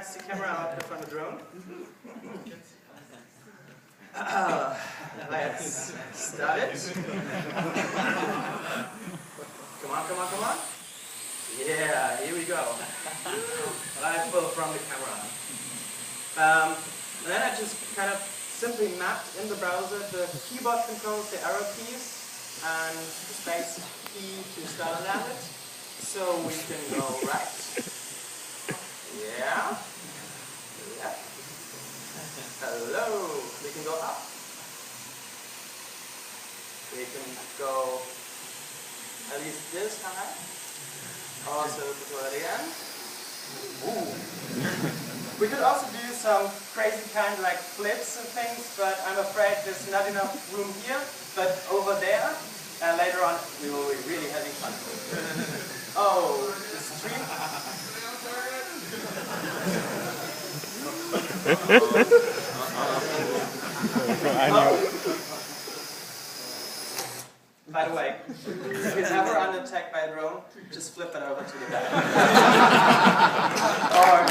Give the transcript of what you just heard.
That's the camera output from the drone. Let's start it. Come on, come on, come on. Yeah, here we go. Live full from the camera. And then I just kind of simply mapped in the browser the keyboard controls, the arrow keys, and the space key to start and land it. So we can go right. Yeah. Left. Hello. We can go up. We can go at least this high. Also control it again. Ooh. We could also do some crazy kind of like flips and things, but I'm afraid there's not enough room here. But over there, and later on, we will be really having fun. Oh, the stream. By the way, if you're ever under attack by a drone, just flip it over to the back. Or